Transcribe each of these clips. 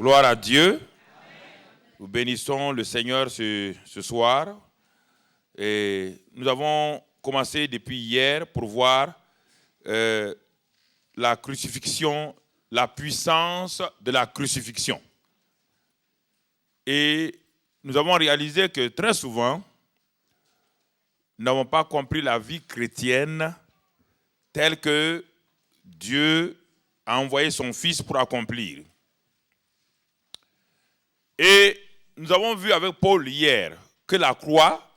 Gloire à Dieu. Nous bénissons le Seigneur ce soir. Et nous avons commencé depuis hier pour voir la crucifixion, la puissance de la crucifixion. Et nous avons réalisé que très souvent, nous n'avons pas compris la vie chrétienne telle que Dieu a envoyé son Fils pour accomplir. Et nous avons vu avec Paul hier que la croix,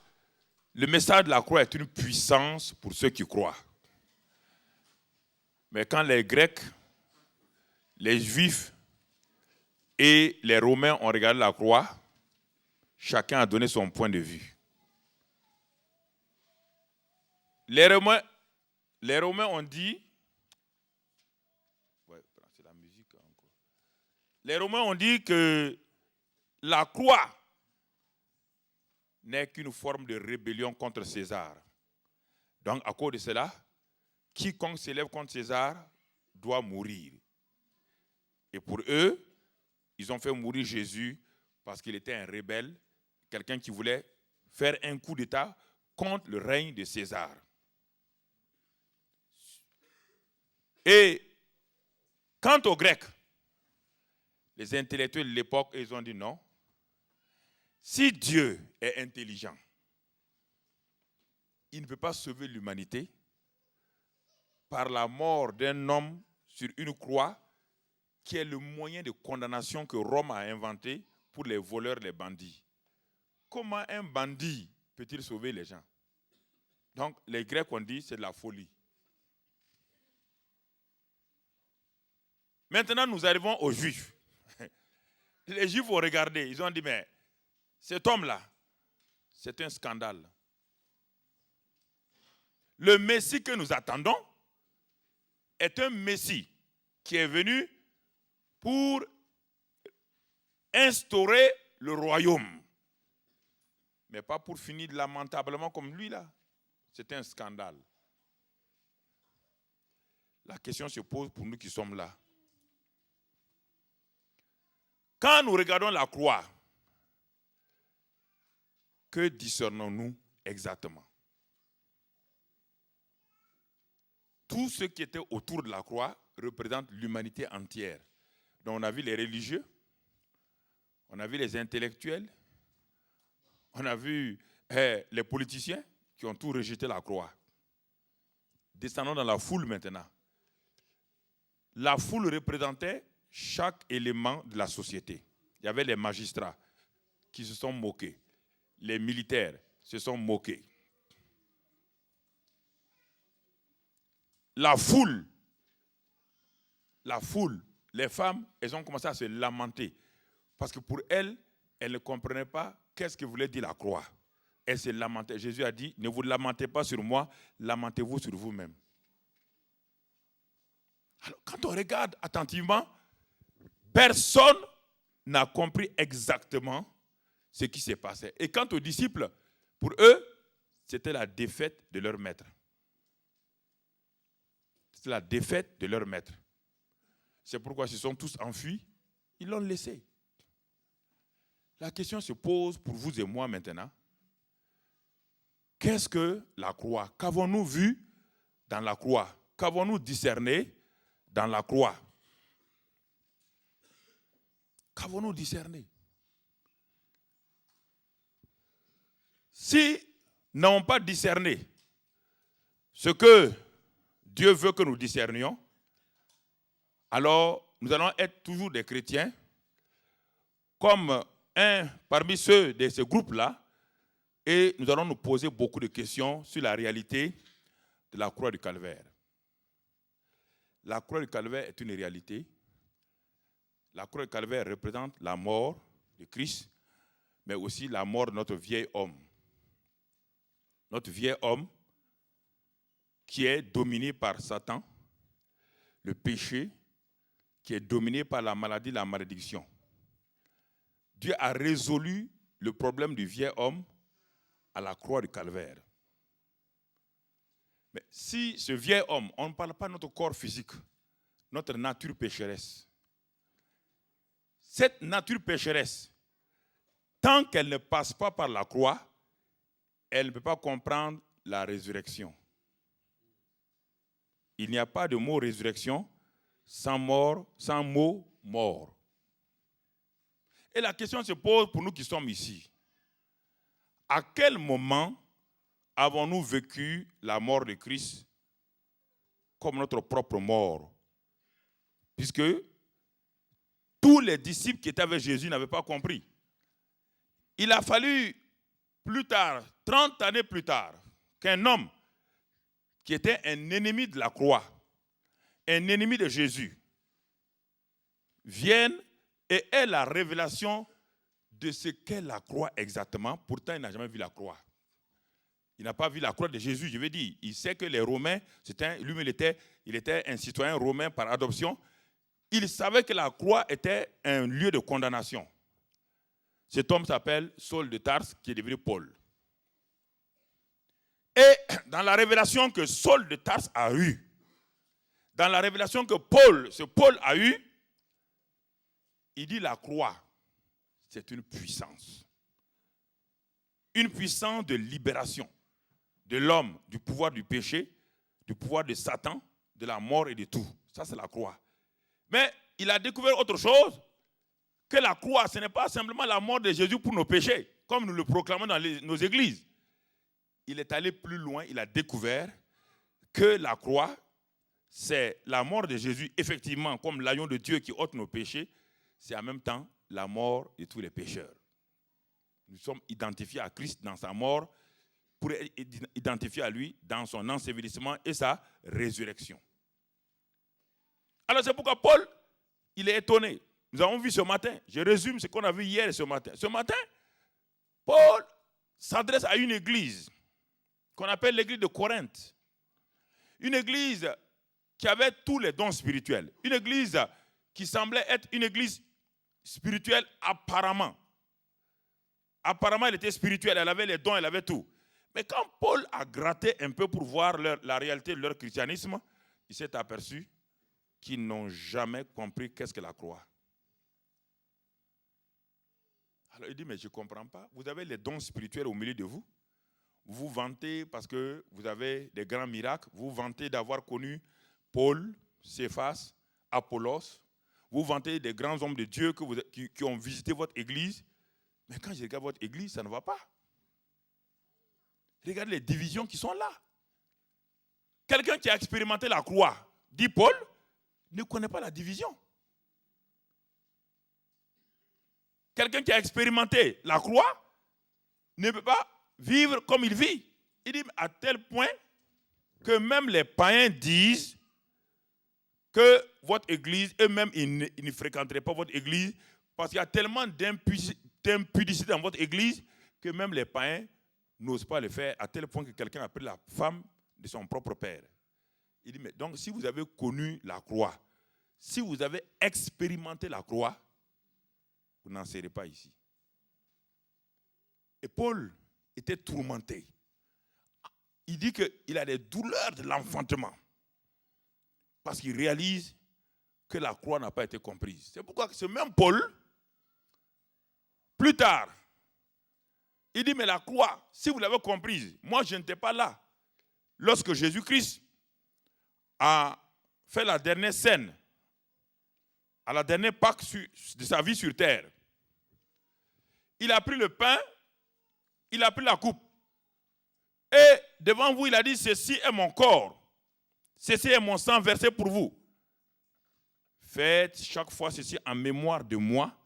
le message de la croix est une puissance pour ceux qui croient. Mais quand les Grecs, les Juifs et les Romains ont regardé la croix, chacun a donné son point de vue. Les Romains ont dit, que la croix n'est qu'une forme de rébellion contre César. Donc, à cause de cela, quiconque s'élève contre César doit mourir. Et pour eux, ils ont fait mourir Jésus parce qu'il était un rebelle, quelqu'un qui voulait faire un coup d'État contre le règne de César. Et quant aux Grecs, les intellectuels de l'époque, ils ont dit non. Si Dieu est intelligent, il ne peut pas sauver l'humanité par la mort d'un homme sur une croix qui est le moyen de condamnation que Rome a inventé pour les voleurs, les bandits. Comment un bandit peut-il sauver les gens? Donc les Grecs ont dit c'est de la folie. Maintenant nous arrivons aux Juifs. Les Juifs ont regardé, ils ont dit mais cet homme-là, c'est un scandale. Le Messie que nous attendons est un Messie qui est venu pour instaurer le royaume. Mais pas pour finir lamentablement comme lui là. C'est un scandale. La question se pose pour nous qui sommes là. Quand nous regardons la croix, que discernons-nous exactement? Tout ce qui était autour de la croix représente l'humanité entière. Donc on a vu les religieux, on a vu les intellectuels, on a vu les politiciens qui ont tout rejeté la croix. Descendons dans la foule maintenant. La foule représentait chaque élément de la société. Il y avait les magistrats qui se sont moqués. Les militaires se sont moqués. La foule, les femmes, elles ont commencé à se lamenter. Parce que pour elles, elles ne comprenaient pas qu'est-ce que voulait dire la croix. Elles se lamentaient. Jésus a dit, ne vous lamentez pas sur moi, lamentez-vous sur vous-même. Alors, quand on regarde attentivement, personne n'a compris exactement ce qui s'est passé. Et quant aux disciples, pour eux, c'était la défaite de leur maître. C'était la défaite de leur maître. C'est pourquoi ils se sont tous enfuis, ils l'ont laissé. La question se pose pour vous et moi maintenant. Qu'est-ce que la croix? Qu'avons-nous vu dans la croix? Qu'avons-nous discerné dans la croix? Qu'avons-nous discerné? Si nous n'avons pas discerné ce que Dieu veut que nous discernions, alors nous allons être toujours des chrétiens, comme un parmi ceux de ce groupe-là, et nous allons nous poser beaucoup de questions sur la réalité de la croix du Calvaire. La croix du Calvaire est une réalité. La croix du Calvaire représente la mort de Christ, mais aussi la mort de notre vieil homme. Notre vieil homme qui est dominé par Satan, le péché, qui est dominé par la maladie, la malédiction. Dieu a résolu le problème du vieil homme à la croix du Calvaire. Mais si ce vieil homme, on ne parle pas de notre corps physique, notre nature pécheresse, cette nature pécheresse, tant qu'elle ne passe pas par la croix, elle ne peut pas comprendre la résurrection. Il n'y a pas de mot résurrection sans mot mort. Et la question se pose pour nous qui sommes ici. À quel moment avons-nous vécu la mort de Christ comme notre propre mort? Puisque tous les disciples qui étaient avec Jésus n'avaient pas compris. Il a fallu plus tard, 30 années plus tard, qu'un homme qui était un ennemi de la croix, un ennemi de Jésus, vienne et ait la révélation de ce qu'est la croix exactement. Pourtant, il n'a jamais vu la croix. Il n'a pas vu la croix de Jésus, je veux dire. Il sait que les Romains, il était un citoyen romain par adoption. Il savait que la croix était un lieu de condamnation. Cet homme s'appelle Saul de Tarse, qui est devenu Paul. Et dans la révélation que Saul de Tarse a eue, dans la révélation que Paul a eue, il dit la croix, c'est une puissance. Une puissance de libération de l'homme, du pouvoir du péché, du pouvoir de Satan, de la mort et de tout. Ça, c'est la croix. Mais il a découvert autre chose, que la croix, ce n'est pas simplement la mort de Jésus pour nos péchés, comme nous le proclamons dans nos églises. Il est allé plus loin, il a découvert que la croix, c'est la mort de Jésus, effectivement, comme l'agneau de Dieu qui ôte nos péchés, c'est en même temps la mort de tous les pécheurs. Nous sommes identifiés à Christ dans sa mort, pour être identifiés à lui dans son ensevelissement et sa résurrection. Alors c'est pourquoi Paul, il est étonné. Nous avons vu ce matin, je résume ce qu'on a vu hier et ce matin. Ce matin, Paul s'adresse à une église qu'on appelle l'église de Corinthe. Une église qui avait tous les dons spirituels. Une église qui semblait être une église spirituelle apparemment. Apparemment, elle était spirituelle, elle avait les dons, elle avait tout. Mais quand Paul a gratté un peu pour voir la réalité de leur christianisme, il s'est aperçu qu'ils n'ont jamais compris qu'est-ce que la croix. Alors il dit, mais je ne comprends pas. Vous avez les dons spirituels au milieu de vous. Vous vous vantez parce que vous avez des grands miracles. Vous vous vantez d'avoir connu Paul, Céphas, Apollos. Vous vantez des grands hommes de Dieu qui ont visité votre église. Mais quand je regarde votre église, ça ne va pas. Regardez les divisions qui sont là. Quelqu'un qui a expérimenté la croix, dit Paul, ne connaît pas la division. Quelqu'un qui a expérimenté la croix ne peut pas vivre comme il vit. Il dit à tel point que même les païens disent que votre église, eux-mêmes, ils ne fréquenteraient pas votre église parce qu'il y a tellement d'impudicité dans votre église que même les païens n'osent pas le faire, à tel point que quelqu'un a pris la femme de son propre père. Il dit, mais donc si vous avez connu la croix, si vous avez expérimenté la croix, vous n'en serez pas ici. Et Paul était tourmenté. Il dit qu'il a des douleurs de l'enfantement. Parce qu'il réalise que la croix n'a pas été comprise. C'est pourquoi ce même Paul, plus tard, il dit, mais la croix, si vous l'avez comprise, moi je n'étais pas là. Lorsque Jésus-Christ a fait la dernière scène, à la dernière Pâque de sa vie sur terre, il a pris le pain, il a pris la coupe. Et devant vous, il a dit, ceci est mon corps, ceci est mon sang versé pour vous. Faites chaque fois ceci en mémoire de moi.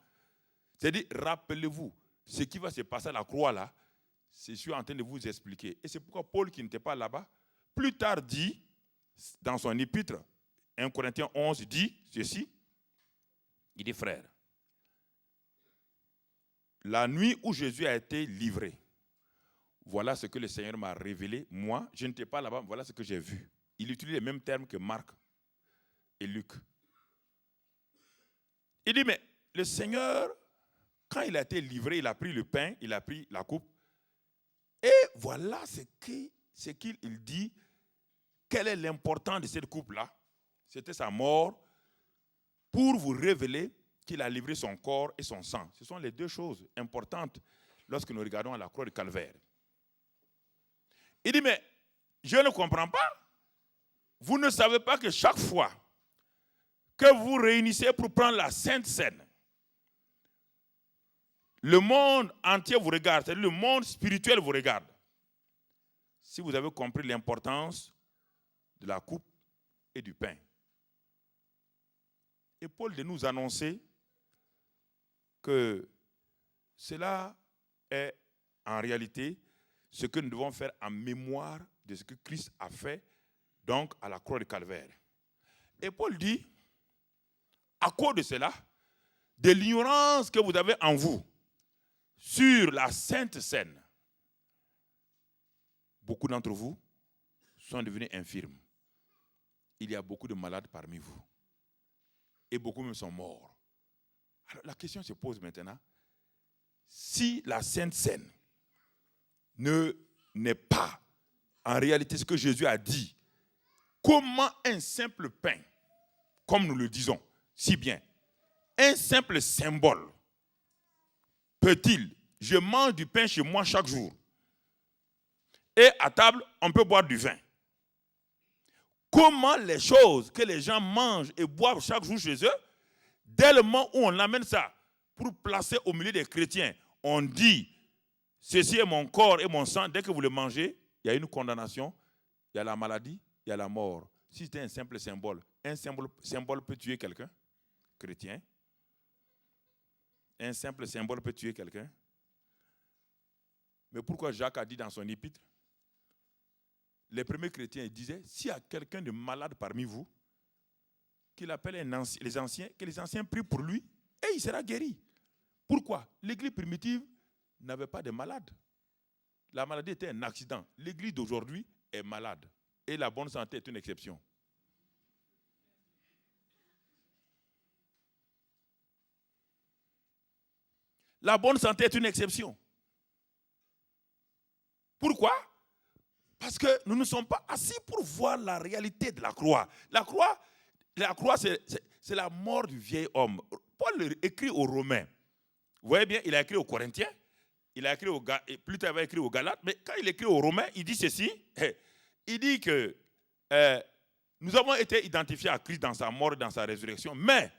C'est-à-dire, rappelez-vous, ce qui va se passer à la croix là, c'est ce que je suis en train de vous expliquer. Et c'est pourquoi Paul, qui n'était pas là-bas, plus tard dit, dans son épître, 1 Corinthiens 11, dit ceci, il dit, frère, la nuit où Jésus a été livré, voilà ce que le Seigneur m'a révélé. Moi, je n'étais pas là-bas, voilà ce que j'ai vu. Il utilise les mêmes termes que Marc et Luc. Il dit, mais le Seigneur, quand il a été livré, il a pris le pain, il a pris la coupe. Et voilà ce qu'il dit. Quel est l'importance de cette coupe-là? C'était sa mort pour vous révéler qu'il a livré son corps et son sang. Ce sont les deux choses importantes lorsque nous regardons à la croix du Calvaire. Il dit, mais je ne comprends pas. Vous ne savez pas que chaque fois que vous vous réunissez pour prendre la Sainte Seine, le monde entier vous regarde, c'est-à-dire le monde spirituel vous regarde. Si vous avez compris l'importance de la coupe et du pain. Et Paul de nous annoncer que cela est en réalité ce que nous devons faire en mémoire de ce que Christ a fait donc à la croix du Calvaire. Et Paul dit, à cause de cela, de l'ignorance que vous avez en vous sur la Sainte Seine, beaucoup d'entre vous sont devenus infirmes. Il y a beaucoup de malades parmi vous. Et beaucoup même sont morts. Alors la question se pose maintenant, si la Sainte Seine n'est pas en réalité ce que Jésus a dit, comment un simple pain, comme nous le disons si bien, un simple symbole, peut-il, je mange du pain chez moi chaque jour, et à table, on peut boire du vin. Comment les choses que les gens mangent et boivent chaque jour chez eux, dès le moment où on amène ça pour placer au milieu des chrétiens, on dit, ceci est mon corps et mon sang, dès que vous le mangez, il y a une condamnation, il y a la maladie, il y a la mort. Si c'était un simple symbole peut tuer quelqu'un, chrétien. Un simple symbole peut tuer quelqu'un. Mais pourquoi Jacques a dit dans son épître, les premiers chrétiens disaient, s'il y a quelqu'un de malade parmi vous, qu'il appelle les anciens, que les anciens prient pour lui, et il sera guéri. Pourquoi? L'église primitive n'avait pas de malades. La maladie était un accident. L'église d'aujourd'hui est malade. Et la bonne santé est une exception. La bonne santé est une exception. Pourquoi? Parce que nous ne sommes pas assis pour voir la réalité de la croix. La croix, c'est la mort du vieil homme. Paul écrit aux Romains. Vous voyez bien, il a écrit aux Corinthiens, il a écrit plus tard il a écrit aux Galates, mais quand il écrit aux Romains, il dit ceci, il dit que nous avons été identifiés à Christ dans sa mort et dans sa résurrection, mais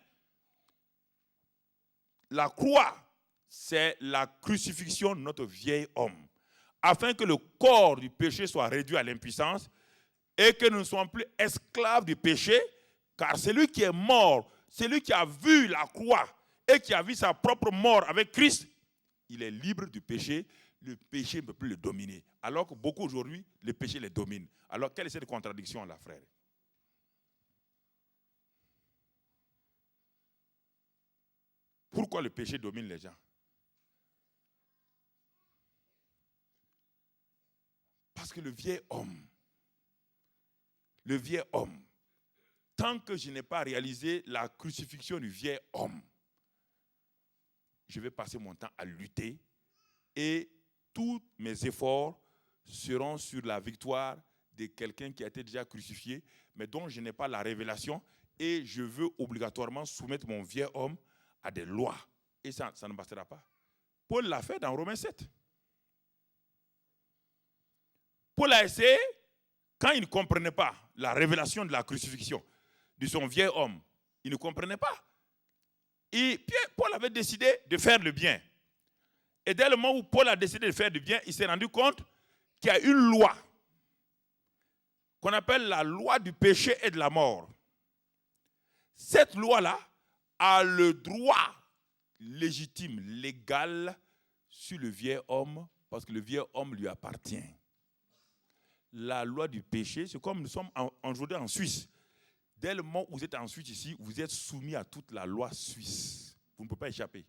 la croix, c'est la crucifixion de notre vieil homme, afin que le corps du péché soit réduit à l'impuissance et que nous ne soyons plus esclaves du péché, car celui qui est mort, celui qui a vu la croix et qui a vu sa propre mort avec Christ, il est libre du péché, le péché ne peut plus le dominer. Alors que beaucoup aujourd'hui, le péché les domine. Alors quelle est cette contradiction-là, frère? Pourquoi le péché domine les gens? Parce que le vieil homme, tant que je n'ai pas réalisé la crucifixion du vieil homme, je vais passer mon temps à lutter et tous mes efforts seront sur la victoire de quelqu'un qui a été déjà crucifié, mais dont je n'ai pas la révélation et je veux obligatoirement soumettre mon vieil homme à des lois. Et ça ne bastera pas. Paul l'a fait dans Romains 7. Paul a essayé, quand il ne comprenait pas la révélation de la crucifixion de son vieil homme, il ne comprenait pas. Et Paul avait décidé de faire le bien. Et dès le moment où Paul a décidé de faire du bien, il s'est rendu compte qu'il y a une loi qu'on appelle la loi du péché et de la mort. Cette loi-là a le droit légitime, légal, sur le vieil homme, parce que le vieil homme lui appartient. La loi du péché, c'est comme nous sommes aujourd'hui en Suisse. Dès le moment où vous êtes en Suisse ici, vous êtes soumis à toute la loi suisse. Vous ne pouvez pas échapper.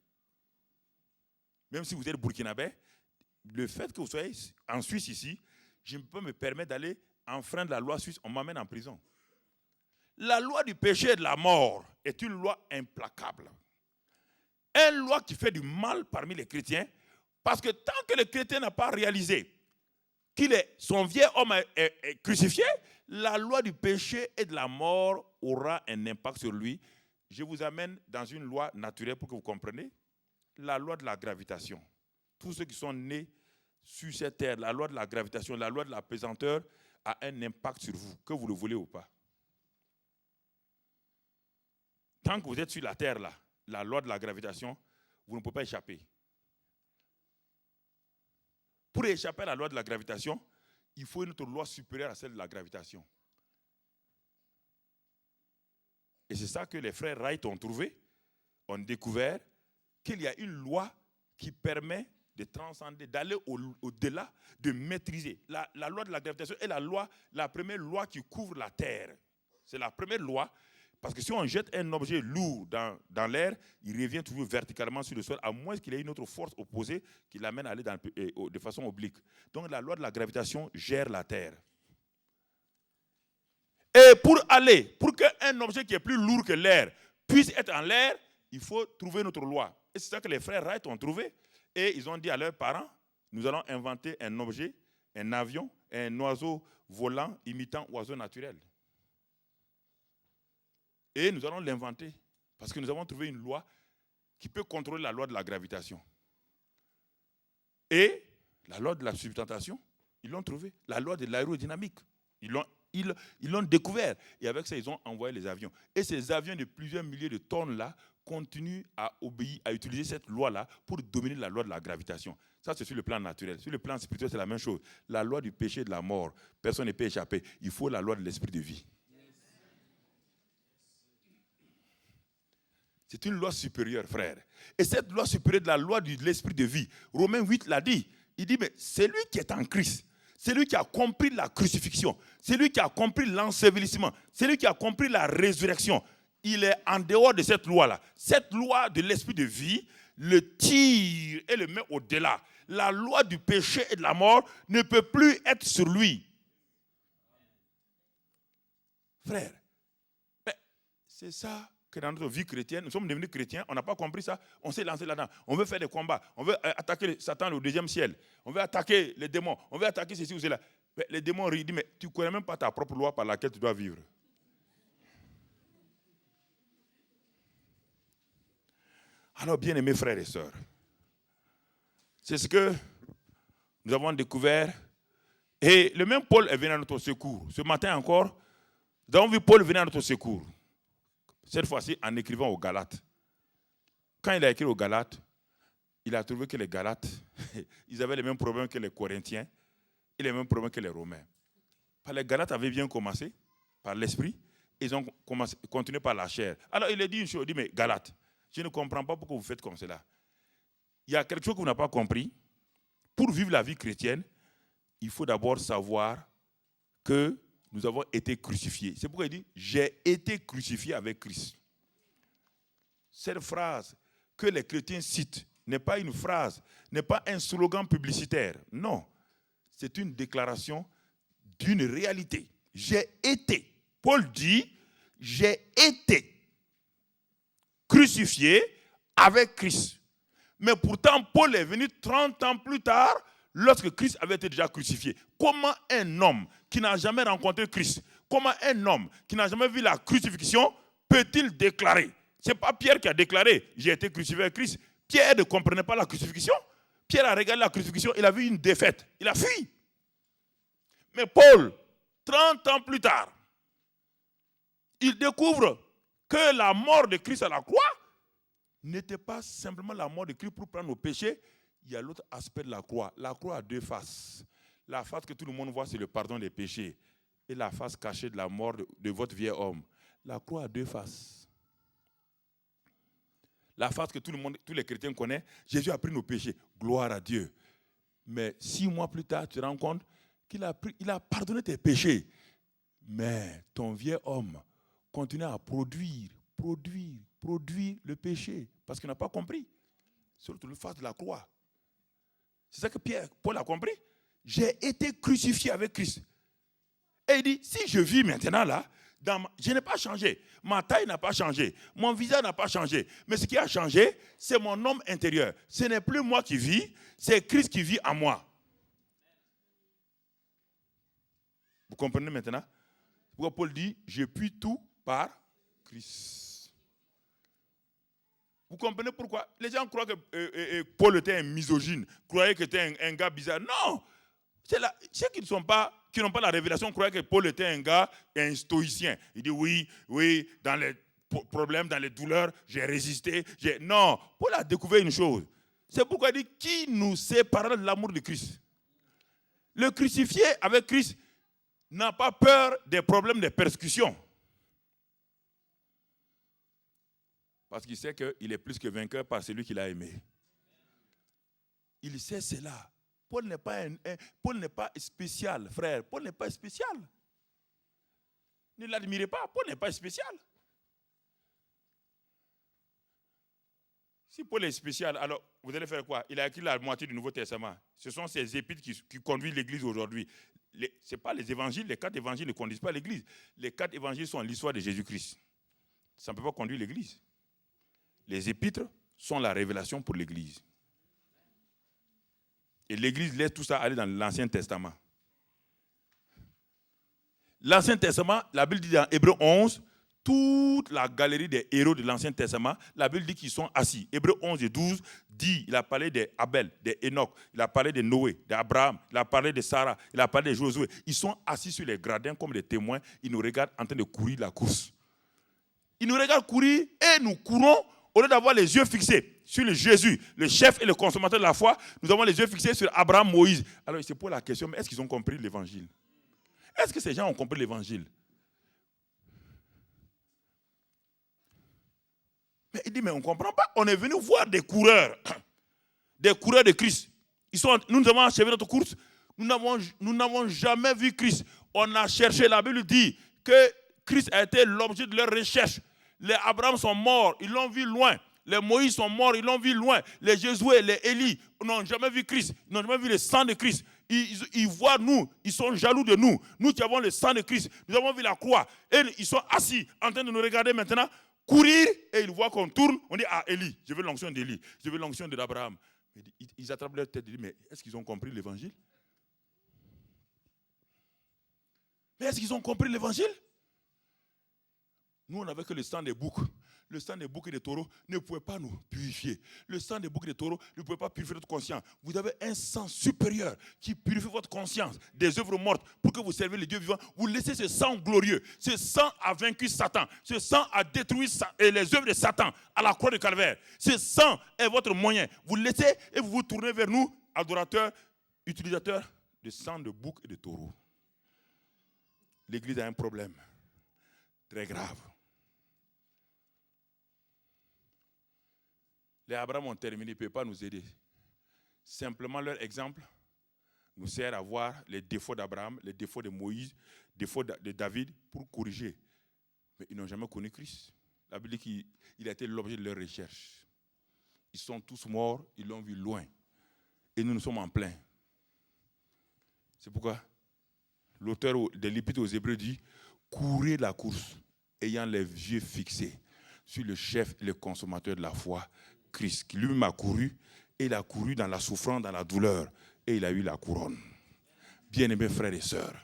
Même si vous êtes burkinabé, le fait que vous soyez en Suisse ici, je ne peux pas me permettre d'aller enfreindre la loi suisse, on m'amène en prison. La loi du péché et de la mort est une loi implacable. Une loi qui fait du mal parmi les chrétiens, parce que tant que le chrétien n'a pas réalisé son vieil homme est crucifié, la loi du péché et de la mort aura un impact sur lui je vous amène dans une loi naturelle pour que vous compreniez. La loi de la gravitation. Tous ceux qui sont nés sur cette terre, la loi de la gravitation, la loi de la pesanteur a un impact sur vous, que vous le voulez ou pas. Tant que vous êtes sur la terre, là, la loi de la gravitation, vous ne pouvez pas échapper. Pour échapper à la loi de la gravitation, il faut une autre loi supérieure à celle de la gravitation. Et c'est ça que les frères Wright ont trouvé, ont découvert qu'il y a une loi qui permet de transcender, d'aller au-delà, de maîtriser. La loi de la gravitation est la première loi qui couvre la terre. C'est la première loi, parce que si on jette un objet lourd dans l'air, il revient toujours verticalement sur le sol, à moins qu'il y ait une autre force opposée qui l'amène à aller de façon oblique. Donc la loi de la gravitation gère la terre. Et pour qu'un objet qui est plus lourd que l'air puisse être en l'air, il faut trouver notre loi. Et c'est ça que les frères Wright ont trouvé. Et ils ont dit à leurs parents, nous allons inventer un objet, un avion, un oiseau volant imitant oiseau naturel. Et nous allons l'inventer parce que nous avons trouvé une loi qui peut contrôler la loi de la gravitation. Et la loi de la subtentation, ils l'ont trouvé. La loi de l'aérodynamique, ils l'ont découvert. Et avec ça, ils ont envoyé les avions. Et ces avions de plusieurs milliers de tonnes là continuent à obéir, à utiliser cette loi-là pour dominer la loi de la gravitation. Ça, c'est sur le plan naturel. Sur le plan spirituel, c'est la même chose. La loi du péché et de la mort, personne ne peut échapper. Il faut la loi de l'esprit de vie. C'est une loi supérieure, frère. Et cette loi supérieure de la loi de l'esprit de vie, Romains 8 l'a dit. Il dit, mais c'est lui qui est en Christ. C'est lui qui a compris la crucifixion. C'est lui qui a compris l'ensevelissement. C'est lui qui a compris la résurrection. Il est en dehors de cette loi-là. Cette loi de l'esprit de vie le tire et le met au-delà. La loi du péché et de la mort ne peut plus être sur lui. Frère, c'est ça que dans notre vie chrétienne, nous sommes devenus chrétiens, on n'a pas compris ça, on s'est lancé là-dedans. On veut faire des combats, on veut attaquer Satan au deuxième ciel, on veut attaquer les démons, on veut attaquer ceci ou cela. Mais les démons disent, mais tu ne connais même pas ta propre loi par laquelle tu dois vivre. Alors, bien-aimés frères et sœurs, c'est ce que nous avons découvert. Et le même Paul est venu à notre secours. Ce matin encore, nous avons vu Paul venir à notre secours. Cette fois-ci, en écrivant aux Galates. Quand il a écrit aux Galates, il a trouvé que les Galates, ils avaient les mêmes problèmes que les Corinthiens et les mêmes problèmes que les Romains. Les Galates avaient bien commencé par l'esprit, ils ont continué par la chair. Alors il a dit une chose, il dit, mais Galates, je ne comprends pas pourquoi vous faites comme cela. Il y a quelque chose que vous n'avez pas compris. Pour vivre la vie chrétienne, il faut d'abord savoir que nous avons été crucifiés. C'est pourquoi il dit, j'ai été crucifié avec Christ. Cette phrase que les chrétiens citent n'est pas une phrase, n'est pas un slogan publicitaire. Non, c'est une déclaration d'une réalité. J'ai été. Paul dit, j'ai été crucifié avec Christ. Mais pourtant, Paul est venu 30 ans plus tard, lorsque Christ avait été déjà crucifié. Comment un homme qui n'a jamais rencontré Christ, comment un homme qui n'a jamais vu la crucifixion peut-il déclarer? Ce n'est pas Pierre qui a déclaré « j'ai été crucifié avec Christ ». Pierre ne comprenait pas la crucifixion. Pierre a regardé la crucifixion, il a vu une défaite. Il a fui. Mais Paul, 30 ans plus tard, il découvre que la mort de Christ à la croix n'était pas simplement la mort de Christ pour prendre nos péchés. Il y a l'autre aspect de la croix. La croix a deux faces. La face que tout le monde voit, c'est le pardon des péchés. Et la face cachée de la mort de votre vieil homme. La croix a deux faces. La face que tous les chrétiens connaissent, Jésus a pris nos péchés. Gloire à Dieu. Mais 6 mois plus tard, tu te rends compte qu'il a pardonné tes péchés. Mais ton vieil homme continue à produire le péché. Parce qu'il n'a pas compris. Surtout le face de la croix. C'est ça que Paul a compris. J'ai été crucifié avec Christ. Et il dit, si je vis maintenant là, je n'ai pas changé. Ma taille n'a pas changé. Mon visage n'a pas changé. Mais ce qui a changé, c'est mon homme intérieur. Ce n'est plus moi qui vis, c'est Christ qui vit en moi. Vous comprenez maintenant? Pourquoi Paul dit, je puis tout par Christ. Vous comprenez pourquoi? Les gens croient que Paul était un misogyne, croyaient que c'était un gars bizarre. Non! Ceux qui n'ont pas la révélation croyaient que Paul était un gars, un stoïcien. Il dit oui, dans les problèmes, dans les douleurs, j'ai résisté. Non, Paul a découvert une chose. C'est pourquoi il dit, qui nous séparera de l'amour de Christ? Le crucifié avec Christ n'a pas peur des problèmes de persécution. Parce qu'il sait qu'il est plus que vainqueur par celui qu'il a aimé. Il sait cela. Paul n'est pas spécial, frère. Paul n'est pas spécial. Ne l'admirez pas, Paul n'est pas spécial. Si Paul est spécial, alors vous allez faire quoi? Il a écrit la moitié du Nouveau Testament. Ce sont ces épîtres qui conduisent l'Église aujourd'hui. Ce n'est pas les évangiles, les 4 évangiles ne conduisent pas l'Église. Les 4 évangiles sont l'histoire de Jésus-Christ. Ça ne peut pas conduire l'Église. Les épîtres sont la révélation pour l'Église. Et l'Église laisse tout ça aller dans l'Ancien Testament. L'Ancien Testament, la Bible dit dans Hébreux 11, toute la galerie des héros de l'Ancien Testament, la Bible dit qu'ils sont assis. Hébreux 11 et 12 dit, il a parlé d'Abel, d'Enoch, il a parlé de Noé, d'Abraham, il a parlé de Sarah, il a parlé de Josué. Ils sont assis sur les gradins comme des témoins, ils nous regardent en train de courir la course. Ils nous regardent courir et nous courons au lieu d'avoir les yeux fixés sur le Jésus, le chef et le consommateur de la foi. Nous avons les yeux fixés sur Abraham, Moïse. Alors il se pose la question, mais est-ce qu'ils ont compris l'évangile? Est-ce que ces gens ont compris l'évangile? Mais il dit, mais on ne comprend pas. On est venu voir des coureurs de Christ. Nous avons achevé notre course. Nous n'avons jamais vu Christ. On a cherché, la Bible dit que Christ a été l'objet de leur recherche. Les Abraham sont morts, ils l'ont vu loin. Les Moïse sont morts, ils l'ont vu loin. Les Josué, les Élie n'ont jamais vu Christ. Ils n'ont jamais vu le sang de Christ. Ils voient nous, ils sont jaloux de nous. Nous qui avons le sang de Christ, nous avons vu la croix. Et ils sont assis en train de nous regarder maintenant, courir, et ils voient qu'on tourne. On dit, ah, Élie, je veux l'onction d'Élie, je veux l'onction d'Abraham. Ils attrapent leur tête et disent, mais est-ce qu'ils ont compris l'évangile? Mais est-ce qu'ils ont compris l'évangile? Nous, on n'avait que le sang des boucs. Le sang des boucs et des taureaux ne pouvait pas nous purifier. Le sang des boucs et des taureaux ne pouvait pas purifier notre conscience. Vous avez un sang supérieur qui purifie votre conscience des œuvres mortes pour que vous servez le Dieu vivant. Vous laissez ce sang glorieux. Ce sang a vaincu Satan. Ce sang a détruit les œuvres de Satan à la croix de Calvaire. Ce sang est votre moyen. Vous laissez et vous vous tournez vers nous, adorateurs, utilisateurs de sang de boucs et de taureaux. L'Église a un problème très grave. Les Abraham ont terminé, ils ne peuvent pas nous aider. Simplement leur exemple nous sert à voir les défauts d'Abraham, les défauts de Moïse, les défauts de David pour corriger. Mais ils n'ont jamais connu Christ. La Bible dit qu'il a été l'objet de leur recherche. Ils sont tous morts, ils l'ont vu loin. Et nous sommes en plein. C'est pourquoi l'auteur de l'Épître aux Hébreux dit « Courez la course, ayant les yeux fixés sur le chef et le consommateur de la foi, Christ, qui lui-même a couru, et il a couru dans la souffrance, dans la douleur, et il a eu la couronne. » Bien-aimés frères et sœurs,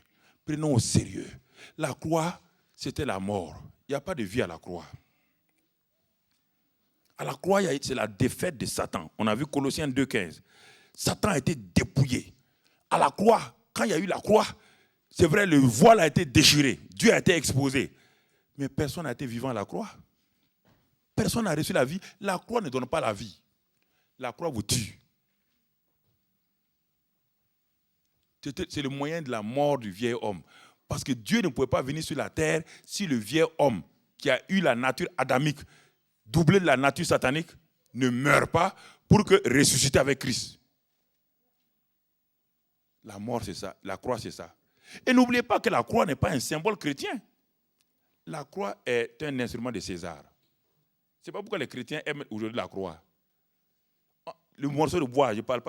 prenons au sérieux. La croix, c'était la mort. Il n'y a pas de vie à la croix. À la croix, c'est la défaite de Satan. On a vu Colossiens 2,15. Satan a été dépouillé. À la croix, quand il y a eu la croix, c'est vrai, le voile a été déchiré. Dieu a été exposé. Mais personne n'a été vivant à la croix. Personne n'a reçu la vie. La croix ne donne pas la vie. La croix vous tue. C'est le moyen de la mort du vieil homme. Parce que Dieu ne pouvait pas venir sur la terre si le vieil homme qui a eu la nature adamique, doublée de la nature satanique, ne meurt pas pour que ressusciter avec Christ. La mort, c'est ça. La croix, c'est ça. Et n'oubliez pas que la croix n'est pas un symbole chrétien. La croix est un instrument de César. Ce n'est pas pourquoi les chrétiens aiment aujourd'hui la croix. Le morceau de bois, je parle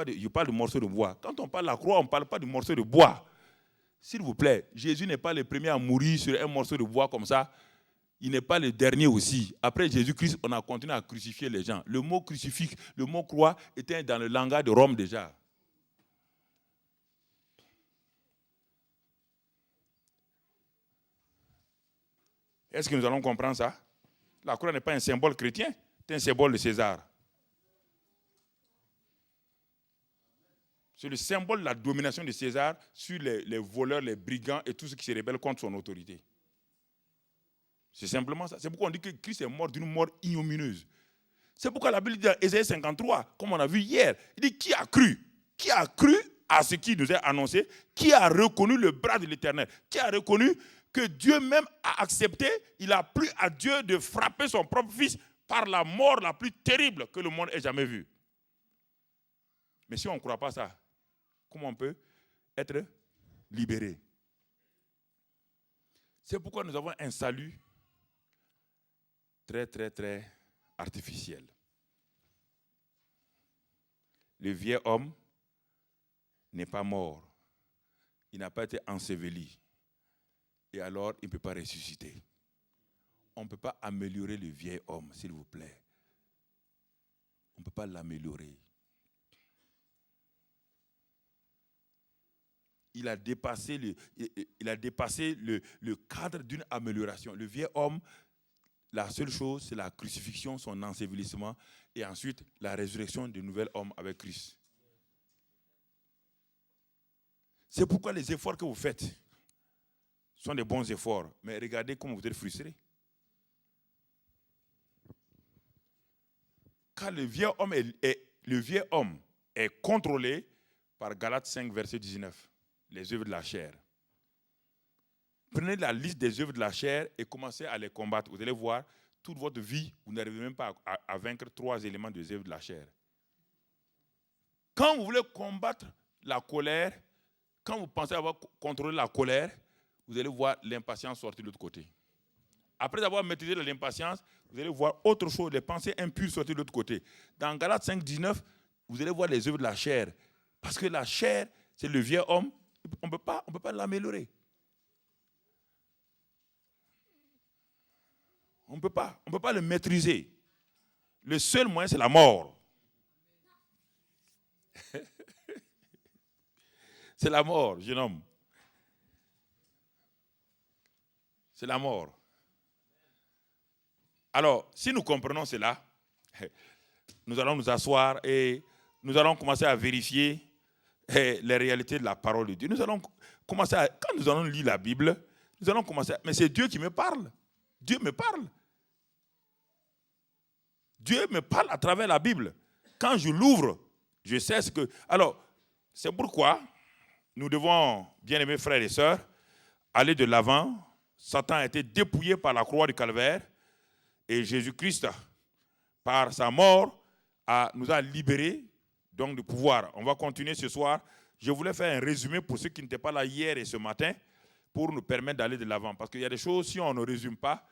du morceau de bois. Quand on parle de la croix, on ne parle pas du morceau de bois. S'il vous plaît, Jésus n'est pas le premier à mourir sur un morceau de bois comme ça. Il n'est pas le dernier aussi. Après Jésus-Christ, on a continué à crucifier les gens. Le mot crucifix, le mot croix était dans le langage de Rome déjà. Est-ce que nous allons comprendre ça? La croix n'est pas un symbole chrétien, c'est un symbole de César. C'est le symbole de la domination de César sur les voleurs, les brigands et tous ceux qui se rebellent contre son autorité. C'est simplement ça. C'est pourquoi on dit que Christ est mort d'une mort ignominieuse. C'est pourquoi la Bible dit dans Ésaïe 53, comme on a vu hier, il dit qui a cru? Qui a cru à ce qui nous est annoncé? Qui a reconnu le bras de l'Éternel? Qui a reconnu que Dieu même a accepté, il a plu à Dieu de frapper son propre fils par la mort la plus terrible que le monde ait jamais vue. Mais si on ne croit pas ça, comment on peut être libéré? C'est pourquoi nous avons un salut très, très, très artificiel. Le vieil homme n'est pas mort. Il n'a pas été enseveli. Et alors, il ne peut pas ressusciter. On ne peut pas améliorer le vieil homme, s'il vous plaît. On ne peut pas l'améliorer. Il a dépassé le cadre d'une amélioration. Le vieil homme, la seule chose, c'est la crucifixion, son ensevelissement, et ensuite la résurrection du nouvel homme avec Christ. C'est pourquoi les efforts que vous faites sont des bons efforts, mais regardez comment vous êtes frustrés. Car le vieil homme est contrôlé par Galates 5, verset 19, les œuvres de la chair. Prenez la liste des œuvres de la chair et commencez à les combattre. Vous allez voir, toute votre vie, vous n'arrivez même pas à vaincre 3 éléments des œuvres de la chair. Quand vous voulez combattre la colère, quand vous pensez avoir contrôlé la colère, vous allez voir l'impatience sortir de l'autre côté. Après avoir maîtrisé l'impatience, vous allez voir autre chose, les pensées impures sortir de l'autre côté. Dans Galates 5, 19, vous allez voir les œuvres de la chair. Parce que la chair, c'est le vieux homme, on ne peut pas l'améliorer. On ne peut pas le maîtriser. Le seul moyen, c'est la mort. C'est la mort, jeune homme. C'est la mort. Alors, si nous comprenons cela, nous allons nous asseoir et nous allons commencer à vérifier les réalités de la parole de Dieu. Nous allons commencer quand nous allons lire la Bible, nous allons commencer mais c'est Dieu qui me parle. Dieu me parle. Dieu me parle à travers la Bible. Quand je l'ouvre, je sais ce que... Alors, c'est pourquoi nous devons, bien-aimés frères et sœurs, aller de l'avant. Satan a été dépouillé par la croix du Calvaire et Jésus-Christ, par sa mort, nous a libérés donc du pouvoir. On va continuer ce soir. Je voulais faire un résumé pour ceux qui n'étaient pas là hier et ce matin pour nous permettre d'aller de l'avant. Parce qu'il y a des choses, si on ne résume pas,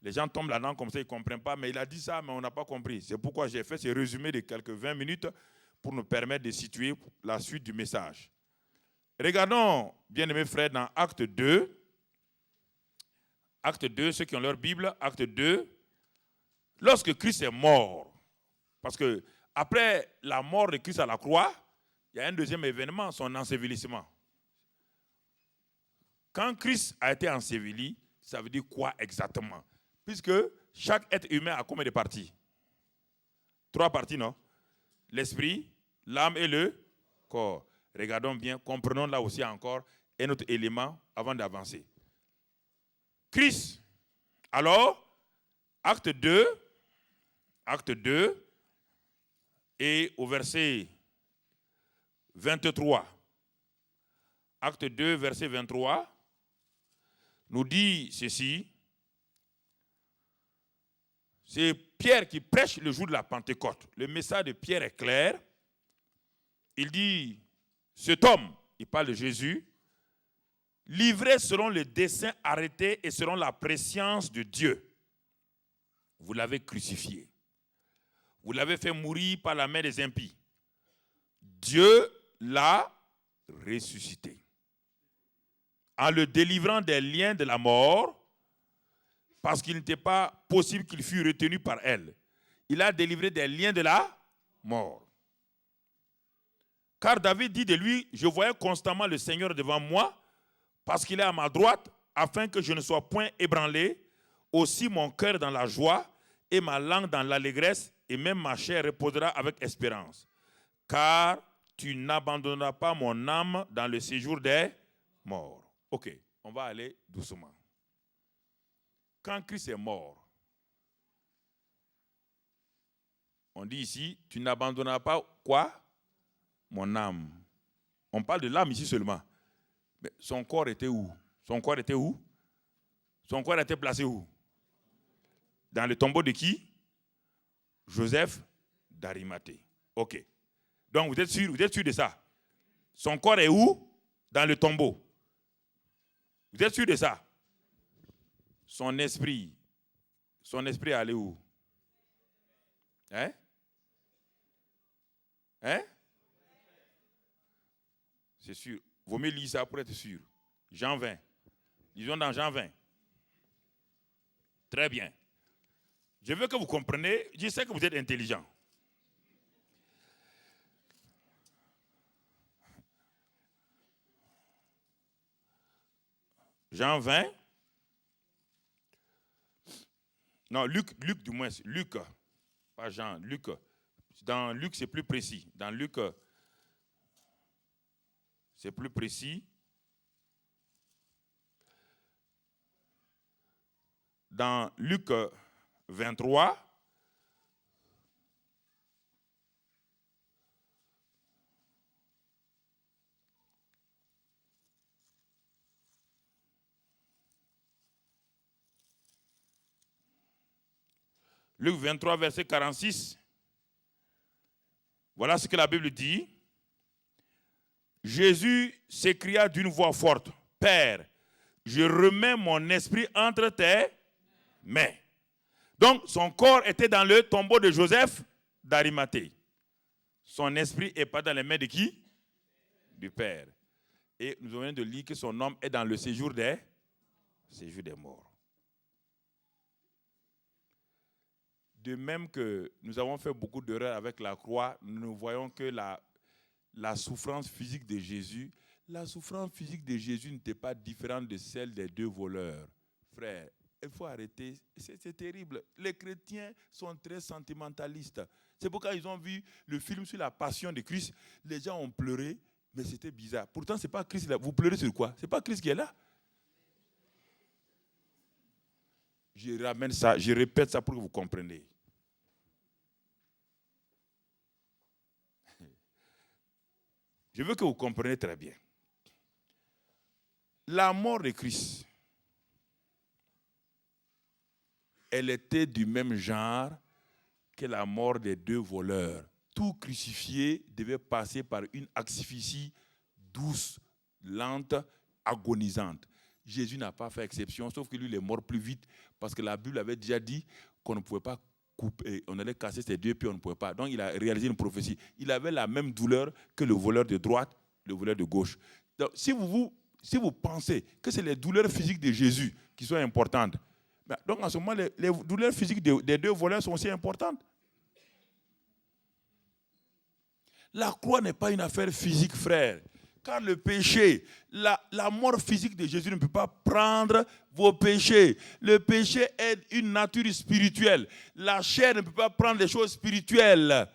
les gens tombent là-dedans comme ça, ils ne comprennent pas. Mais il a dit ça, mais on n'a pas compris. C'est pourquoi j'ai fait ce résumé de quelques 20 minutes pour nous permettre de situer la suite du message. Regardons, bien-aimés frères, dans Acte 2. Acte 2, ceux qui ont leur Bible, Acte 2. Lorsque Christ est mort, parce que après la mort de Christ à la croix, il y a un deuxième événement, son ensevelissement. Quand Christ a été enseveli, ça veut dire quoi exactement? Puisque chaque être humain a combien de parties? 3 parties, non? L'esprit, l'âme et le corps. Regardons bien, comprenons là aussi encore un autre élément avant d'avancer. Christ, alors, acte 2, et au verset 23. Acte 2, verset 23, nous dit ceci. C'est Pierre qui prêche le jour de la Pentecôte. Le message de Pierre est clair. Il dit, cet homme, il parle de Jésus, livré selon le dessein arrêté et selon la prescience de Dieu. Vous l'avez crucifié. Vous l'avez fait mourir par la main des impies. Dieu l'a ressuscité. En le délivrant des liens de la mort, parce qu'il n'était pas possible qu'il fût retenu par elle. Il a délivré des liens de la mort. Car David dit de lui, je voyais constamment le Seigneur devant moi, parce qu'il est à ma droite, afin que je ne sois point ébranlé. Aussi mon cœur dans la joie, et ma langue dans l'allégresse, et même ma chair reposera avec espérance. Car tu n'abandonneras pas mon âme dans le séjour des morts. Ok, on va aller doucement. Quand Christ est mort, on dit ici, tu n'abandonneras pas quoi? Mon âme. On parle de l'âme ici seulement. Mais son corps était où? Son corps était où? Son corps était placé où? Dans le tombeau de qui? Joseph d'Arimathée. Ok. Donc vous êtes sûr de ça? Son corps est où? Dans le tombeau. Vous êtes sûr de ça? Son esprit est allé où? Hein? Hein? C'est sûr. Vaut mieux lire ça pour être sûr. Jean 20. Lisons dans Jean 20. Très bien. Je veux que vous compreniez. Je sais que vous êtes intelligent. Jean 20. Non, Luc du moins. Luc. Pas Jean, Luc. Dans Luc, c'est plus précis. Dans Luc, c'est plus précis. Dans Luc 23, Luc 23, verset 46, voilà ce que la Bible dit. Jésus s'écria d'une voix forte, « Père, je remets mon esprit entre tes mains. » Donc, son corps était dans le tombeau de Joseph d'Arimathée. Son esprit n'est pas dans les mains de qui? Du Père. Et nous venons de lire que son âme est dans le séjour des morts. De même que nous avons fait beaucoup d'erreurs avec la croix, nous voyons que la souffrance physique de Jésus, n'était pas différente de celle des deux voleurs. Frère, il faut arrêter, c'est terrible. Les chrétiens sont très sentimentalistes. C'est pourquoi ils ont vu le film sur la passion de Christ. Les gens ont pleuré, mais c'était bizarre. Pourtant, ce n'est pas Christ là. Vous pleurez sur quoi? Ce n'est pas Christ qui est là. Je ramène ça, je répète ça pour que vous compreniez. Je veux que vous compreniez très bien. La mort de Christ, elle était du même genre que la mort des deux voleurs. Tout crucifié devait passer par une asphyxie douce, lente, agonisante. Jésus n'a pas fait exception, sauf que lui, il est mort plus vite, parce que la Bible avait déjà dit qu'on ne pouvait pas couper, on allait casser ses deux pieds, on ne pouvait pas. Donc il a réalisé une prophétie. Il avait la même douleur que le voleur de droite, le voleur de gauche. Donc si vous pensez que c'est les douleurs physiques de Jésus qui sont importantes, donc en ce moment, les douleurs physiques des deux voleurs sont aussi importantes. La croix n'est pas une affaire physique, frère. Car le péché, la mort physique de Jésus ne peut pas prendre vos péchés. Le péché est une nature spirituelle. La chair ne peut pas prendre les choses spirituelles.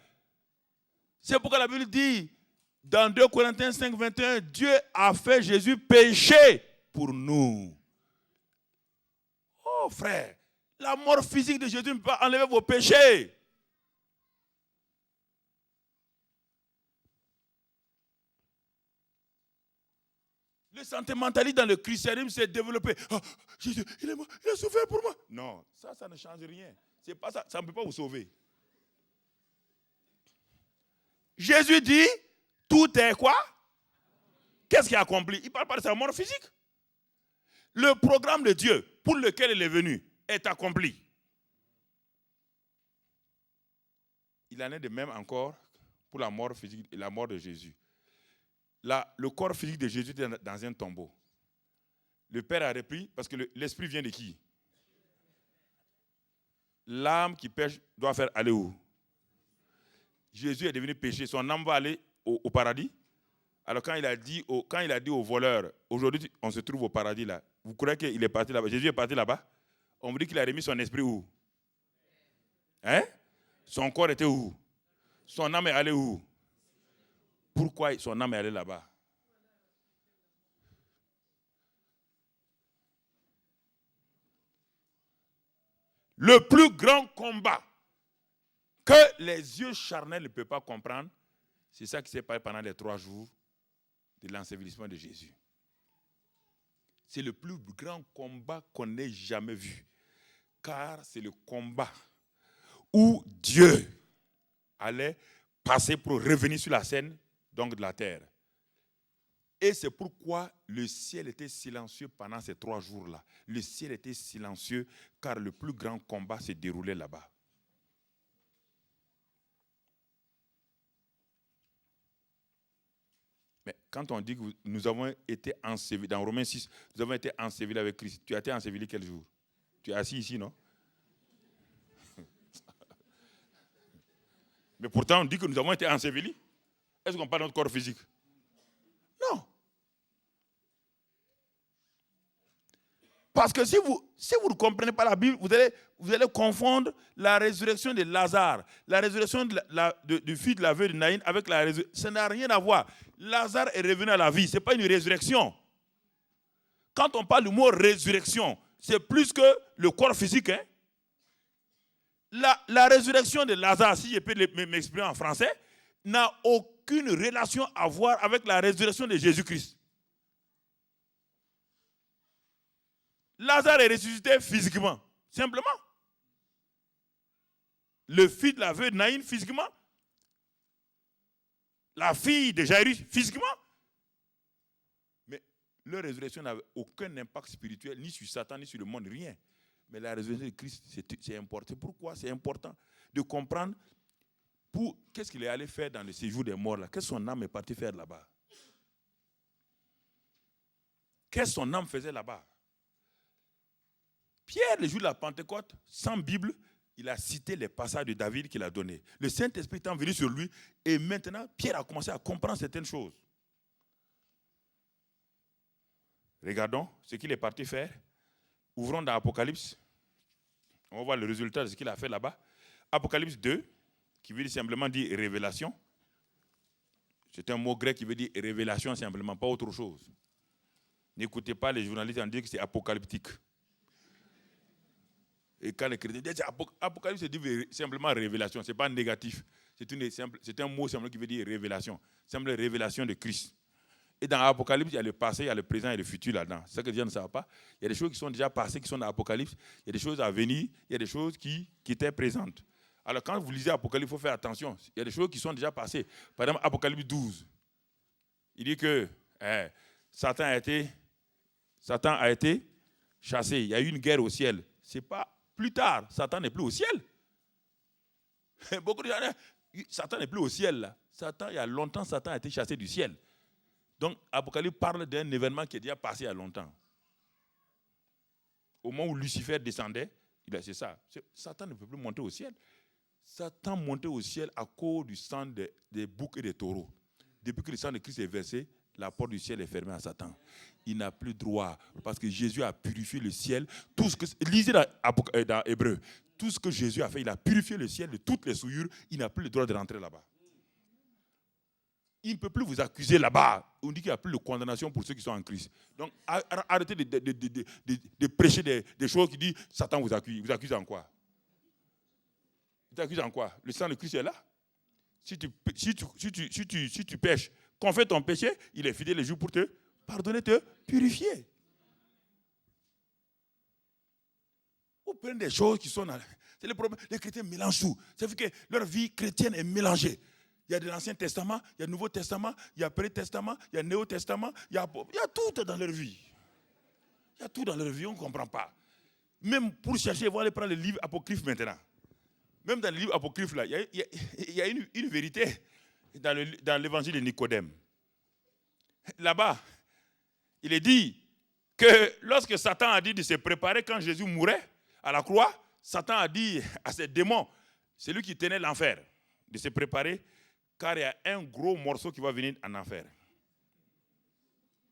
C'est pourquoi la Bible dit, dans 2 Corinthiens 5, 21, Dieu a fait Jésus péché pour nous. Oh frère, la mort physique de Jésus ne peut pas enlever vos péchés. Le sentimentalisme dans le christianisme s'est développé. Oh, Jésus, il est mort, il a souffert pour moi. Non, ça ne change rien. C'est pas ça, ça ne peut pas vous sauver. Jésus dit, tout est quoi? Qu'est-ce qu'il a accompli? Il ne parle pas de sa mort physique. Le programme de Dieu pour lequel il est venu est accompli. Il en est de même encore pour la mort physique et la mort de Jésus. Le corps physique de Jésus était dans un tombeau. Le Père a repris, parce que l'esprit vient de qui? L'âme qui pêche doit faire aller où? Jésus est devenu péché, son âme va aller au paradis. Alors quand il a dit aux voleurs, aujourd'hui on se trouve au paradis là, vous croyez qu'il est parti là-bas? Jésus est parti là-bas? On vous dit qu'il a remis son esprit où? Hein? Son corps était où? Son âme est allée où? Pourquoi son âme est allée là-bas? Le plus grand combat que les yeux charnels ne peuvent pas comprendre, c'est ça qui s'est passé pendant les 3 jours de l'ensevelissement de Jésus. C'est le plus grand combat qu'on ait jamais vu. Car c'est le combat où Dieu allait passer pour revenir sur la scène, donc de la terre. Et c'est pourquoi le ciel était silencieux pendant ces 3 jours-là. Le ciel était silencieux car le plus grand combat se déroulait là-bas. Mais quand on dit que nous avons été ensevelis, dans Romains 6, nous avons été ensevelis avec Christ. Tu as été enseveli quel jour? Tu es assis ici, non? Mais pourtant, on dit que nous avons été ensevelis. Est-ce qu'on parle de notre corps physique? Non. Parce que si vous ne comprenez pas la Bible, vous allez confondre la résurrection de Lazare, la résurrection du fils de la veuve de Naïn avec la résurrection. Ça n'a rien à voir. Lazare est revenu à la vie. Ce n'est pas une résurrection. Quand on parle du mot résurrection, c'est plus que le corps physique. Hein? La résurrection de Lazare, si je peux m'exprimer en français, n'a aucune relation à voir avec la résurrection de Jésus-Christ. Lazare est ressuscité physiquement, simplement. Le fils de la veuve de Naïn, physiquement. La fille de Jairus, physiquement. Mais leur résurrection n'avait aucun impact spirituel, ni sur Satan, ni sur le monde, rien. Mais la résurrection de Christ, c'est important. Pourquoi c'est important de comprendre qu'est-ce qu'il est allé faire dans le séjour des morts là? Qu'est-ce que son âme est partie faire là-bas? Qu'est-ce que son âme faisait là-bas? Pierre, le jour de la Pentecôte, sans Bible, il a cité les passages de David qu'il a donnés. Le Saint-Esprit est venu sur lui et maintenant, Pierre a commencé à comprendre certaines choses. Regardons ce qu'il est parti faire. Ouvrons dans Apocalypse. On va voir le résultat de ce qu'il a fait là-bas. Apocalypse 2, qui veut simplement dire révélation. C'est un mot grec qui veut dire révélation simplement, pas autre chose. N'écoutez pas les journalistes en disant que c'est apocalyptique. Et quand les chrétiens disent Apocalypse, c'est dit simplement révélation, ce n'est pas négatif. C'est un mot simplement qui veut dire révélation. Simple révélation de Christ. Et dans l'Apocalypse, il y a le passé, il y a le présent et le futur là-dedans. C'est ça que les gens ne savent pas. Il y a des choses qui sont déjà passées, qui sont dans l'Apocalypse. Il y a des choses à venir, il y a des choses qui étaient présentes. Alors quand vous lisez l'Apocalypse, il faut faire attention. Il y a des choses qui sont déjà passées. Par exemple, Apocalypse 12. Il dit que Satan a été chassé. Il y a eu une guerre au ciel. C'est pas plus tard. Satan n'est plus au ciel. Beaucoup de gens disent, Satan n'est plus au ciel. Là. Il y a longtemps, Satan a été chassé du ciel. Donc, Apocalypse parle d'un événement qui est déjà passé il y a longtemps. Au moment où Lucifer descendait, c'est ça. Satan ne peut plus monter au ciel. Satan montait au ciel à cause du sang des boucs et des taureaux. Depuis que le sang de Christ est versé, la porte du ciel est fermée à Satan. Il n'a plus droit parce que Jésus a purifié le ciel. Lisez dans Hébreu. Tout ce que Jésus a fait, il a purifié le ciel de toutes les souillures. Il n'a plus le droit de rentrer là-bas. Il ne peut plus vous accuser là-bas. On dit qu'il n'y a plus de condamnation pour ceux qui sont en Christ. Donc, arrêtez de prêcher des choses qui disent Satan vous accuse. Vous accuse en quoi? Il t'accuse en quoi? Le sang de Christ est là. Si tu pêches, confesse ton péché, il est fidèle le jour pour te pardonner, te purifier. Vous prenez des choses qui sont dans... C'est le problème. Les chrétiens mélangent tout. Ça fait que leur vie chrétienne est mélangée. Il y a de l'Ancien Testament, il y a le Nouveau Testament, il y a le Pré-Testament, il y a le Néo-Testament, il y a tout dans leur vie. Il y a tout dans leur vie, on ne comprend pas. Même pour chercher, ils vont aller prendre le livre apocryphe maintenant. Même dans le livre apocryphe, là, il y a une vérité dans l'évangile de Nicodème. Là-bas, il est dit que lorsque Satan a dit de se préparer quand Jésus mourait à la croix, Satan a dit à ses démons, c'est lui qui tenait l'enfer, de se préparer, car il y a un gros morceau qui va venir en enfer.